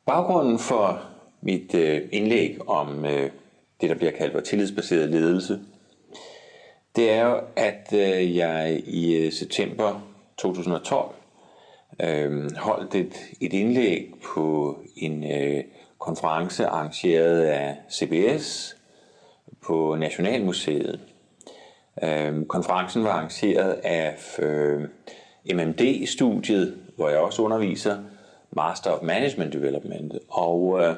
Baggrunden for mit indlæg om det, der bliver kaldt for tillidsbaseret ledelse, det er jo, at jeg i september 2012 holdt et indlæg på en konference arrangeret af CBS på Nationalmuseet. Konferencen var arrangeret af MMD-studiet, hvor jeg også underviser, Master of Management Development. Og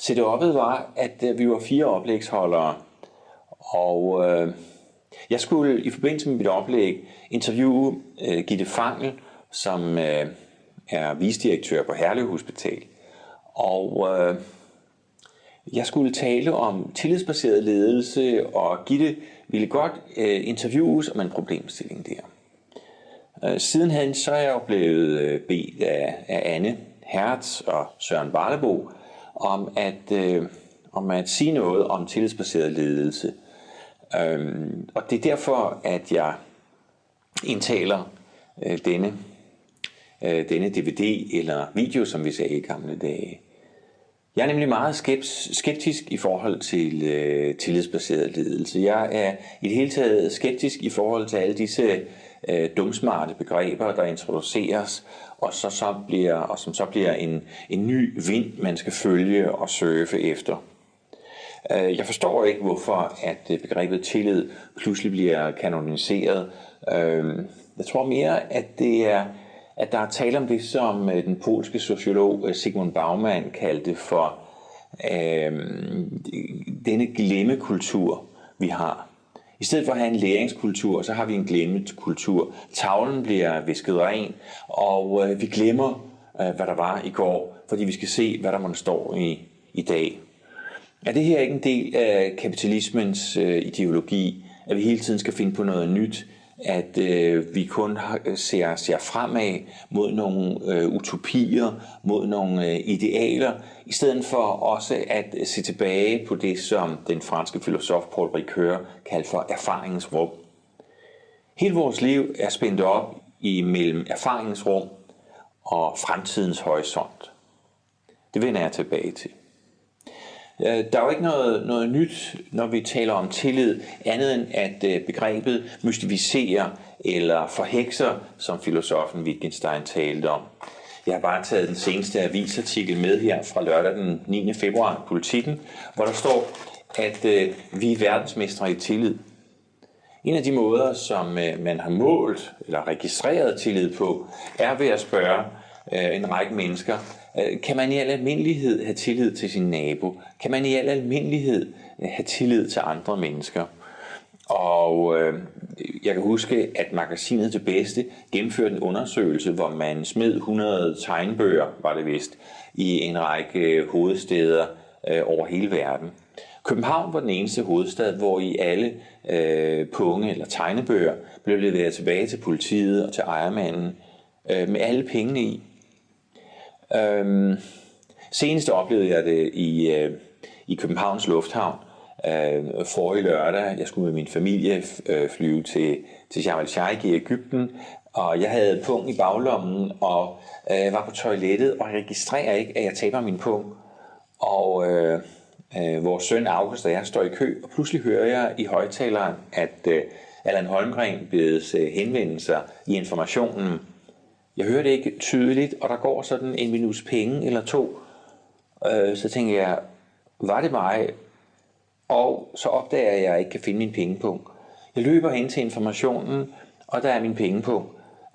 setup'et var, at vi var 4 oplægsholdere, og jeg skulle i forbindelse med mit oplæg interviewe Gitte Fangel, som er vicedirektør på Herlev Hospital. Og jeg skulle tale om tillidsbaseret ledelse, og Gitte ville godt interviews om en problemstilling der. Sidenhen så er jeg jo blevet bedt af Anne Hertz og Søren Barlebo om at sige noget om tillidsbaseret ledelse. Og det er derfor, at jeg indtaler denne DVD eller video, som vi sagde i gamle dage. Jeg er nemlig meget skeptisk i forhold til tillidsbaseret ledelse. Jeg er i det hele taget skeptisk i forhold til alle disse dumsmarte begreber, der introduceres, og som så bliver en ny vind, man skal følge og surfe efter. Jeg forstår ikke, hvorfor at begrebet tillid pludselig bliver kanoniseret. Jeg tror mere, at der er tale om det, som den polske sociolog Zygmunt Bauman kaldte for denne glemmekultur, vi har. I stedet for at have en læringskultur, så har vi en glemmekultur. Tavlen bliver visket ren, og vi glemmer, hvad der var i går, fordi vi skal se, hvad der måtte stå i dag. Er det her ikke en del af kapitalismens ideologi, at vi hele tiden skal finde på noget nyt, at vi kun ser fremad mod nogle utopier, mod nogle idealer, i stedet for også at se tilbage på det, som den franske filosof Paul Ricoeur kaldte for erfaringsrum. Hele vores liv er spændt op imellem erfaringsrum og fremtidens horisont. Det vender jeg tilbage til. Der er jo ikke noget nyt, når vi taler om tillid, andet end at begrebet mystificerer eller forhekser, som filosofen Wittgenstein talte om. Jeg har bare taget den seneste avisartikel med her fra lørdag den 9. februar i Politiken, hvor der står, at vi er verdensmestre i tillid. En af de måder, som man har målt eller registreret tillid på, er ved at spørge en række mennesker, kan man i al almindelighed have tillid til sin nabo? Kan man i al almindelighed have tillid til andre mennesker? Og jeg kan huske, at magasinet Det Bedste gennemførte en undersøgelse, hvor man smed 100 tegnebøger, var det vist, i en række hovedsteder over hele verden. København var den eneste hovedstad, hvor i alle punge eller tegnebøger blev leveret tilbage til politiet og til ejermanden med alle pengene i. Senest oplevede jeg det i Københavns Lufthavn forrige lørdag. Jeg skulle med min familie flyve til Sharm el-Sheikh i Egypten, og jeg havde pung i baglommen og var på toilettet og registrerer ikke, at jeg taber min pung. Og vores søn August og jeg står i kø, og pludselig hører jeg i højtaleren, at Allan Holmgren bedes henvende sig i Informationen. Jeg hører det ikke tydeligt, og der går sådan en minuts penge eller 2. Så tænker jeg, var det mig? Og så opdager jeg, at jeg ikke kan finde min pengepunkt. Jeg løber hen til Informationen, og der er min pengepunkt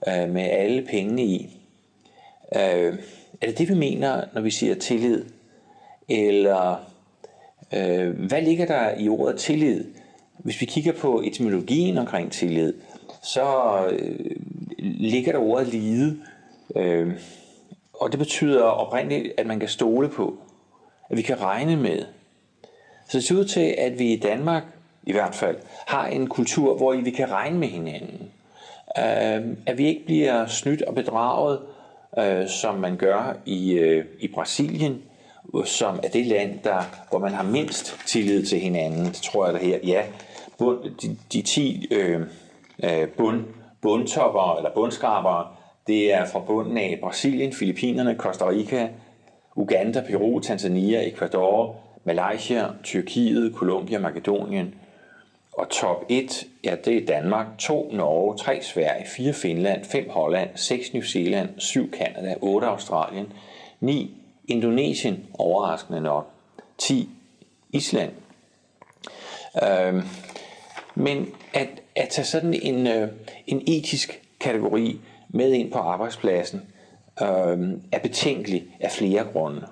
med alle pengene i. Er det det, vi mener, når vi siger tillid? Eller hvad ligger der i ordet tillid? Hvis vi kigger på etymologien omkring tillid, så ligger der ordet lide, og det betyder oprindeligt, at man kan stole på, at vi kan regne med. Så det ser ud til, at vi i Danmark i hvert fald har en kultur, hvor vi kan regne med hinanden. At vi ikke bliver snydt og bedraget, som man gør i Brasilien, som er det land, hvor man har mindst tillid til hinanden. Det tror jeg, der her. Ja, de 10 bundtopper eller bundskrabere, det er fra bunden af Brasilien, Filippinerne, Costa Rica, Uganda, Peru, Tanzania, Ecuador, Malaysia, Tyrkiet, Colombia, Makedonien. Og top 1, ja, det er Danmark, 2 Norge, 3 Sverige, 4 Finland, 5 Holland, 6 New Zealand, 7 Canada, 8 Australien, 9 Indonesien, overraskende nok, 10 Island. Men at tage sådan en etisk kategori med ind på arbejdspladsen er betænkelig af flere grunde.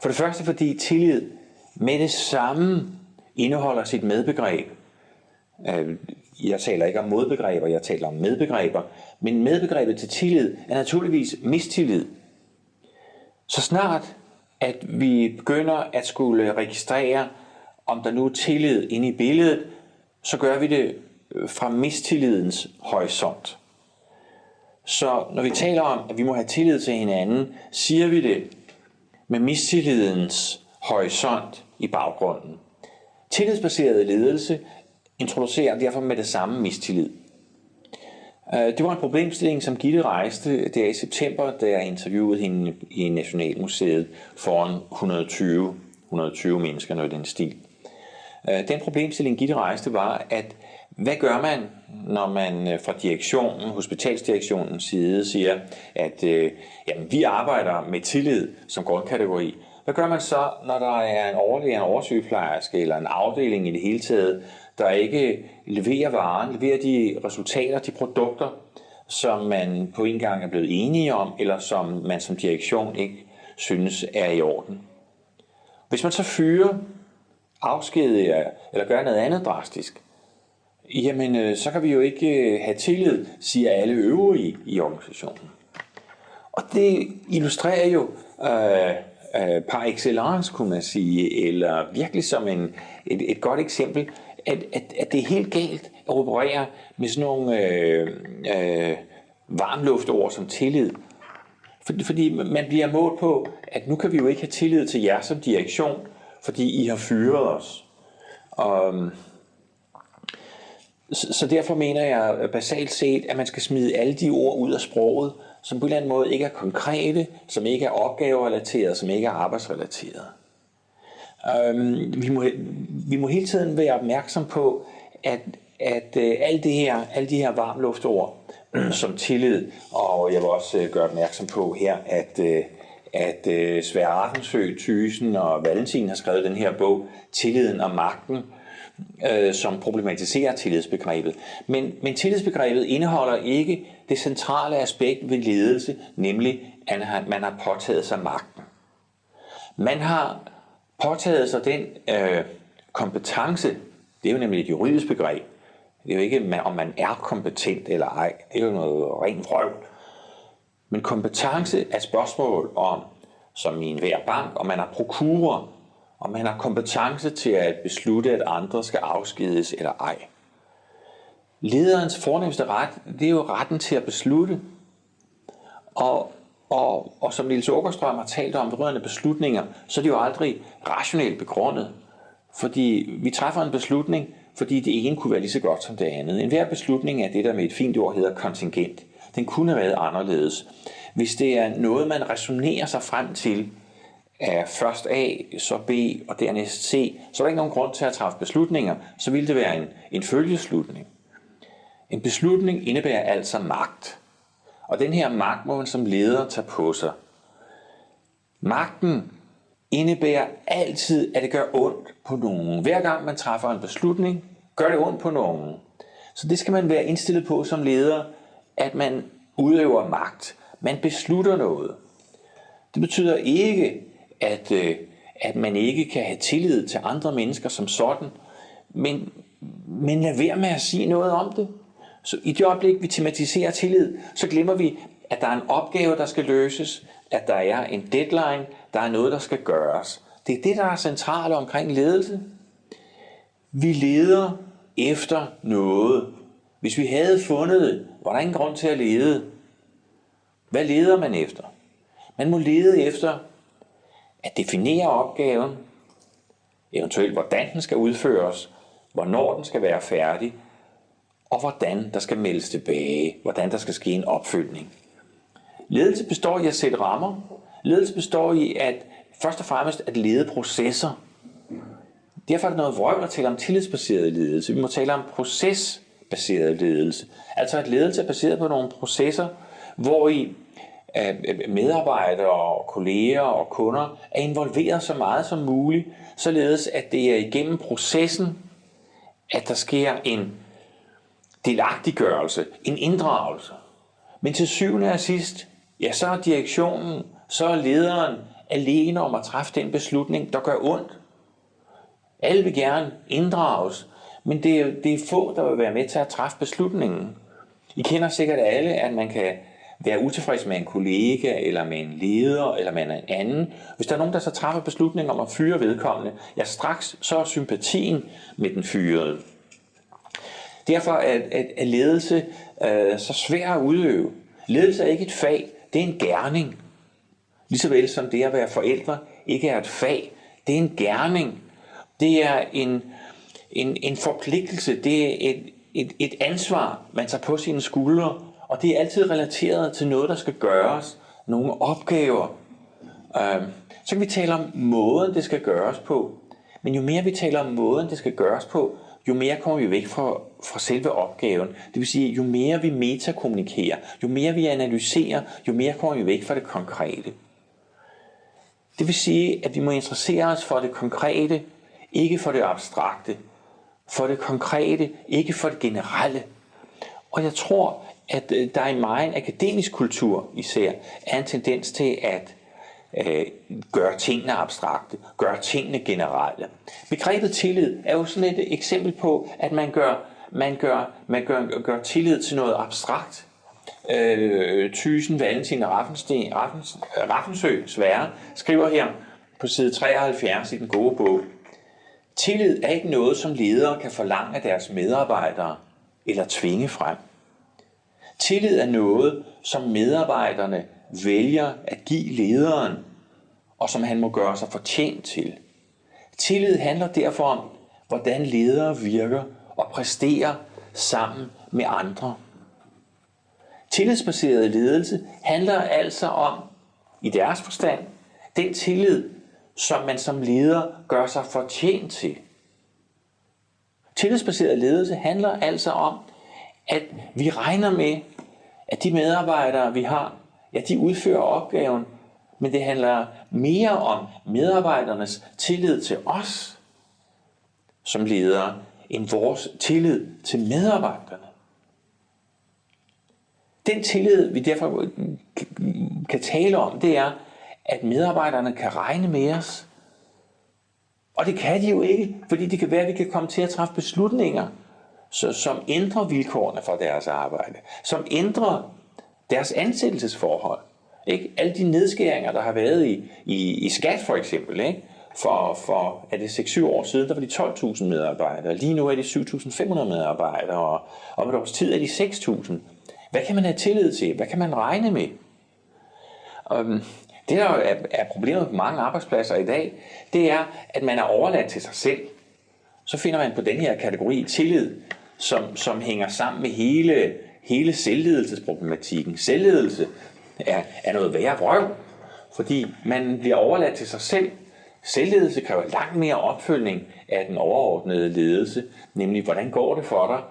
For det første fordi tillid med det samme indeholder sit medbegreb. Jeg taler ikke om modbegreber, jeg taler om medbegreber. Men medbegrebet til tillid er naturligvis mistillid. Så snart at vi begynder at skulle registrere, om der nu er tillid inde i billedet, så gør vi det fra mistillidens horisont. Så når vi taler om, at vi må have tillid til hinanden, siger vi det med mistillidens horisont i baggrunden. Tillidsbaseret ledelse introducerer derfor med det samme mistillid. Det var en problemstilling, som Gitte rejste der i september, da jeg interviewede hende i Nationalmuseet foran 120 mennesker, noget i den stil. Den problemstilling, Gitte rejste, var, at hvad gør man, når man fra direktionen, hospitalsdirektionens side siger, at jamen, vi arbejder med tillid som grundkategori. Hvad gør man så, når der er en overlæge, en oversygeplejerske eller en afdeling i det hele taget, der ikke leverer varen, leverer de resultater, de produkter, som man på en gang er blevet enige om, eller som man som direktion ikke synes er i orden? Hvis man så fyrer, afskediger eller gør noget andet drastisk, jamen så kan vi jo ikke have tillid, siger alle øvrige i organisationen. Og det illustrerer jo par excellence, kunne man sige, eller virkelig som et godt eksempel, at det er helt galt at operere med sådan nogle varmluftord som tillid. Fordi man bliver målt på, at nu kan vi jo ikke have tillid til jer som direktion, fordi I har fyret os. Så derfor mener jeg basalt set, at man skal smide alle de ord ud af sproget, som på en eller anden måde ikke er konkrete, som ikke er opgaverelaterede, som ikke er arbejdsrelaterede. Vi må hele tiden være opmærksom på, at alle de her varmluftord som tillid, og jeg vil også gøre opmærksom på her, at Sverre Artensø, Thyssen og Valentin har skrevet den her bog, Tilliden og magten, som problematiserer tillidsbegrebet. Men tillidsbegrebet indeholder ikke det centrale aspekt ved ledelse, nemlig at man har påtaget sig magten. Man har påtaget sig den kompetence, det er jo nemlig et juridisk begreb. Det er jo ikke, om man er kompetent eller ej. Det er jo noget rent vrøvl. Men kompetence er et spørgsmål om, som i enhver bank, om man har prokurer, om man har kompetence til at beslutte, at andre skal afskediges eller ej. Lederens fornemste ret, det er jo retten til at beslutte. Og som Niels Åkerstrøm har talt om vedrørende beslutninger, så er det jo aldrig rationelt begrundet. Fordi vi træffer en beslutning, fordi det ene kunne være lige så godt som det andet. En hver beslutning er det, der med et fint ord hedder kontingent. Den kunne have været anderledes. Hvis det er noget, man resonerer sig frem til, er først A, så B og dernæst C, så er der ikke nogen grund til at træffe beslutninger, så vil det være en følgeslutning. En beslutning indebærer altså magt. Og den her magt må man som leder tage på sig. Magten indebærer altid, at det gør ondt på nogen. Hver gang man træffer en beslutning, gør det ondt på nogen. Så det skal man være indstillet på som leder, at man udøver magt. Man beslutter noget. Det betyder ikke, at man ikke kan have tillid til andre mennesker som sådan, men lad være med at sige noget om det. Så i det øjeblik, vi tematiserer tillid, så glemmer vi, at der er en opgave, der skal løses, at der er en deadline, der er noget, der skal gøres. Det er det, der er centralt omkring ledelse. Vi leder efter noget. Hvis vi havde fundet det, var der ingen grund til at lede. Hvad leder man efter? Man må lede efter at definere opgaven, eventuelt hvordan den skal udføres, hvornår den skal være færdig, og hvordan der skal meldes tilbage, hvordan der skal ske en opfølgning. Ledelse består i at sætte rammer, Ledelse består i først og fremmest at lede processer. Derfor er det noget vrøvl at tale om tillidsbaseret ledelse. Vi må tale om procesbaseret ledelse. Altså at ledelse er baseret på nogle processer, hvor i medarbejdere og kolleger og kunder er involveret så meget som muligt, således at det er igennem processen, at der sker en delagtiggørelse, en inddragelse. Men til syvende og sidst, ja, så er direktionen, så er lederen alene om at træffe den beslutning, der gør ondt. Alle vil gerne inddrages, men det er få, der vil være med til at træffe beslutningen. I kender sikkert alle, at man kan være utilfreds med en kollega, eller med en leder, eller med en anden. Hvis der er nogen, der så træffer beslutningen om at fyre vedkommende, ja, straks så er sympatien med den fyrede. Derfor er ledelse så svær at udøve. Ledelse er ikke et fag, det er en gerning. Ligesåvel som det at være forældre ikke er et fag, det er en gerning. Det er en forpligtelse, det er et ansvar, man tager på sine skuldre, og det er altid relateret til noget, der skal gøres, nogle opgaver. Så kan vi tale om måden, det skal gøres på. Men jo mere vi taler om måden, det skal gøres på, jo mere kommer vi væk fra selve opgaven. Det vil sige, jo mere vi metakommunikerer, jo mere vi analyserer, jo mere kommer vi væk fra det konkrete. Det vil sige, at vi må interessere os for det konkrete, ikke for det abstrakte. For det konkrete, ikke for det generelle. Og jeg tror, at der i meget akademisk kultur især er en tendens til at gøre tingene abstrakte, gøre tingene generelle. Begrebet tillid er jo sådan et eksempel på, at man gør tillid til noget abstrakt. Thyssen, Valentin og Raffensø Sverre skriver her på side 73 i den gode bog: tillid er ikke noget, som ledere kan forlange af deres medarbejdere eller tvinge frem. Tillid er noget, som medarbejderne vælger at give lederen, og som han må gøre sig fortjent til. Tillid handler derfor om, hvordan ledere virker og præsterer sammen med andre. Tillidsbaseret ledelse handler altså om, i deres forstand, den tillid, som man som leder gør sig fortjent til. Tillidsbaseret ledelse handler altså om, at vi regner med, at de medarbejdere, vi har, ja, de udfører opgaven, men det handler mere om medarbejdernes tillid til os som ledere, end vores tillid til medarbejderne. Den tillid, vi derfor kan tale om, det er, at medarbejderne kan regne med os. Og det kan de jo ikke, fordi det kan være, at vi kan komme til at træffe beslutninger, som ændrer vilkårene for deres arbejde, som ændrer deres ansættelsesforhold. Ikke? Alle de nedskæringer, der har været i skat for eksempel, ikke? For er det 6-7 år siden, der var de 12.000 medarbejdere. Lige nu er de 7.500 medarbejdere, og om et års tid er de 6.000. Hvad kan man have tillid til? Hvad kan man regne med? Det, der er problemet på mange arbejdspladser i dag, det er, at man er overladt til sig selv. Så finder man på den her kategori tillid, som hænger sammen med hele selvledelsesproblematikken. Selvledelse er noget værre vrøv, fordi man bliver overladt til sig selv. Selvledelse kræver langt mere opfølgning af den overordnede ledelse, nemlig hvordan går det for dig?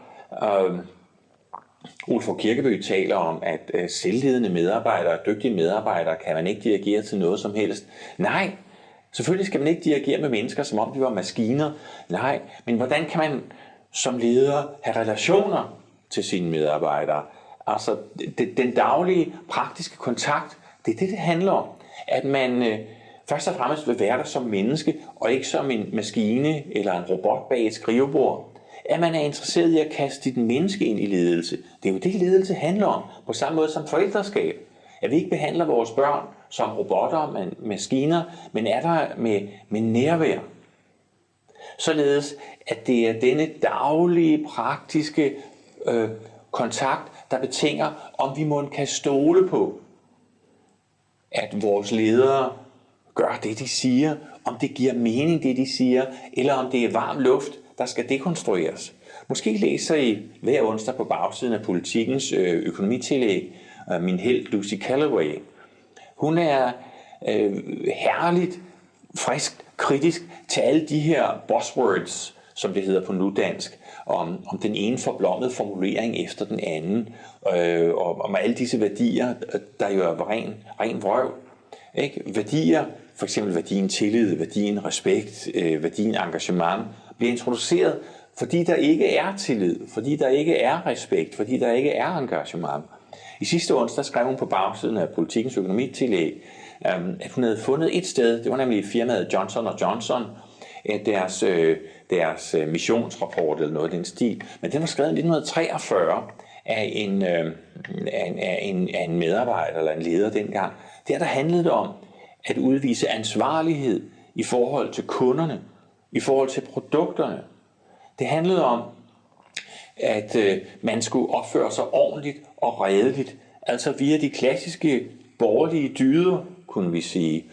Ulf Kirkeby taler om, at selvledende medarbejdere, dygtige medarbejdere, kan man ikke dirigere til noget som helst. Nej, selvfølgelig skal man ikke dirigere med mennesker, som om de var maskiner. Nej, men hvordan kan man som leder have relationer til sine medarbejdere? Altså, den daglige, praktiske kontakt, det er det handler om. At man først og fremmest vil være der som menneske, og ikke som en maskine eller en robot bag et skrivebord. At man er interesseret i at kaste dit menneske ind i ledelse. Det er jo det, ledelse handler om, på samme måde som forældreskab. At vi ikke behandler vores børn som robotter, maskiner, men er der med nærvær. Således, at det er denne daglige, praktiske kontakt, der betinger, om vi må kan stole på, at vores ledere gør det, de siger, om det giver mening, det de siger, eller om det er varm luft, der skal dekonstrueres. Måske læser I hver onsdag på bagsiden af Politikens økonomitillæg min helt Lucy Callaway. Hun er herligt, frisk, kritisk til alle de her buzzwords, som det hedder på nudansk, om den ene forblommede formulering efter den anden, og om alle disse værdier, der jo er ren vrøvl. Ikke? Værdier, for eksempel værdien tillid, værdien respekt, værdien engagement, bliver introduceret, fordi der ikke er tillid, fordi der ikke er respekt, fordi der ikke er engagement. I sidste onsdag skrev hun på bagsiden af Politikens økonomitillæg, at hun havde fundet et sted, det var nemlig firmaet Johnson & Johnson, deres missionsrapport eller noget af den stil, men den var skrevet i 1943 af en medarbejder eller en leder dengang. Der handlede det om at udvise ansvarlighed i forhold til kunderne, i forhold til produkterne. Det handlede om, at man skulle opføre sig ordentligt og redeligt, altså via de klassiske borgerlige dyder, kunne vi sige.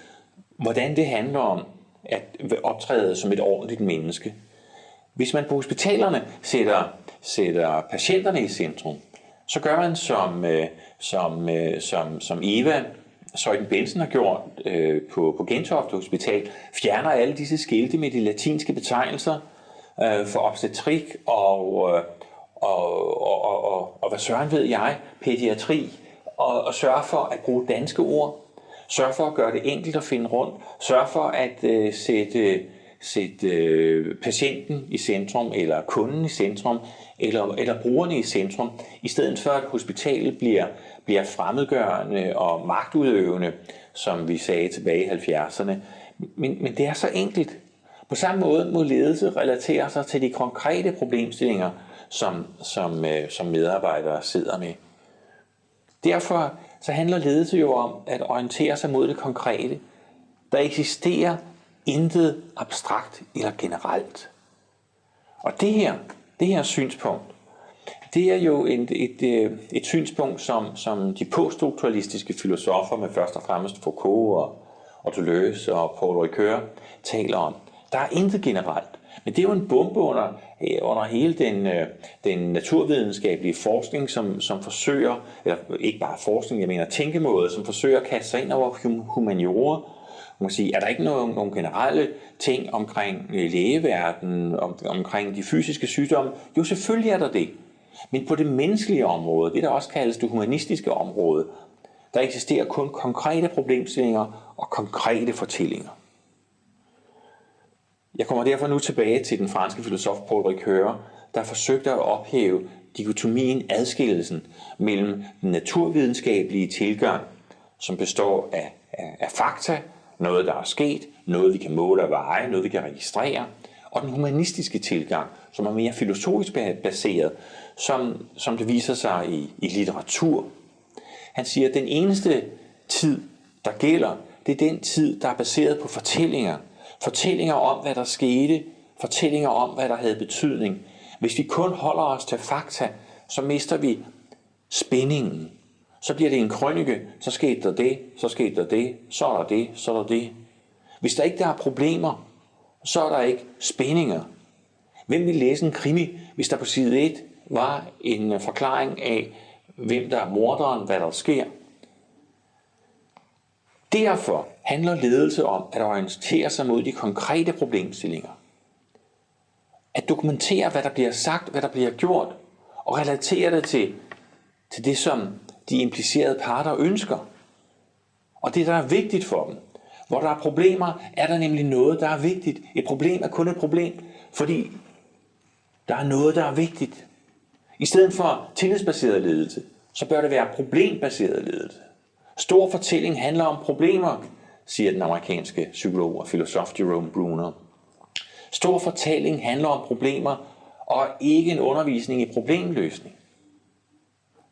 Hvordan det handler om at optræde som et ordentligt menneske. Hvis man på hospitalerne sætter patienterne i centrum, så gør man som Eva Søjden Bensen har gjort på Gentofte Hospital, fjerner alle disse skilte med de latinske betegnelser for obstetrik og hvad søren ved jeg, pædiatri, og sørger for at bruge danske ord, sørger for at gøre det enkelt at finde rundt, sørger for at sætte patienten i centrum, eller kunden i centrum, eller brugerne i centrum, i stedet for at hospitalet bliver fremmedgørende og magtudøvende, som vi sagde tilbage i 70'erne. Men det er så enkelt. På samme måde må ledelse relatere sig til de konkrete problemstillinger, som medarbejdere sidder med. Derfor så handler ledelse jo om at orientere sig mod det konkrete. Der eksisterer intet abstrakt eller generelt. Og det her synspunkt, det er jo et synspunkt, som de poststrukturalistiske filosofer med først og fremmest Foucault og Deleuze og Paul Ricoeur taler om. Der er intet generelt. Men det er jo en bombe under hele den naturvidenskabelige forskning, som forsøger, eller ikke bare forskning, jeg mener tænkemåde, som forsøger at kaste sig ind over humaniora. Man kan sige, er der ikke nogle generelle ting omkring lægeverdenen, omkring de fysiske sygdomme? Jo, selvfølgelig er der det. Men på det menneskelige område, det der også kaldes det humanistiske område, der eksisterer kun konkrete problemstillinger og konkrete fortællinger. Jeg kommer derfor nu tilbage til den franske filosof Paul Ricoeur, der forsøgte at ophæve dikotomien, adskillelsen mellem den naturvidenskabelige tilgang, som består af fakta, noget der er sket, noget vi kan måle og veje, noget vi kan registrere, og den humanistiske tilgang, som er mere filosofisk baseret, som det viser sig i litteratur. Han siger, at den eneste tid, der gælder, det er den tid, der er baseret på fortællinger. Fortællinger om, hvad der skete, fortællinger om, hvad der havde betydning. Hvis vi kun holder os til fakta, så mister vi spændingen. Så bliver det en krønike, så skete der det, så skete der det, så er der det, så er der det. Hvis der ikke er problemer, så er der ikke spændinger. Hvem vil læse en krimi, hvis der på side 1 var en forklaring af, hvem der er morderen, hvad der sker? Derfor handler ledelse om at orientere sig mod de konkrete problemstillinger. At dokumentere, hvad der bliver sagt, hvad der bliver gjort, og relatere det til det, som de implicerede parter ønsker. Og det, der er vigtigt for dem. Hvor der er problemer, er der nemlig noget, der er vigtigt. Et problem er kun et problem, fordi der er noget, der er vigtigt. I stedet for tillidsbaseret ledelse, så bør det være problembaseret ledelse. Stor fortælling handler om problemer, siger den amerikanske psykolog og filosof Jerome Bruner. Stor fortælling handler om problemer, og ikke en undervisning i problemløsning.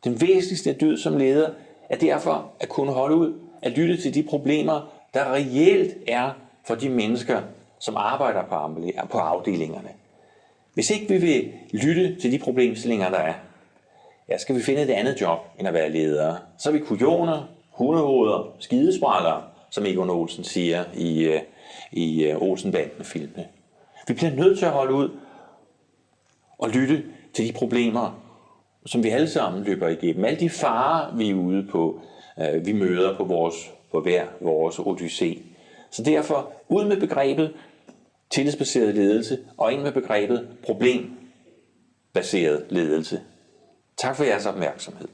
Den væsentligste dyd som leder er derfor at kunne holde ud, at lytte til de problemer, der reelt er for de mennesker, som arbejder på afdelingerne. Hvis ikke vi vil lytte til de problemstillinger, der er, skal vi finde et andet job end at være ledere. Så er vi kujoner, hundehoveder, skidesprællere, som Egon Olsen siger i Olsen-banden-filmene. Vi bliver nødt til at holde ud og lytte til de problemer, som vi alle sammen løber igennem. Alle de farer, vi er ude på, vi møder på på hver vores odyssé. Så derfor ud med begrebet tillidsbaseret ledelse og ind med begrebet problembaseret ledelse. Tak for jeres opmærksomhed.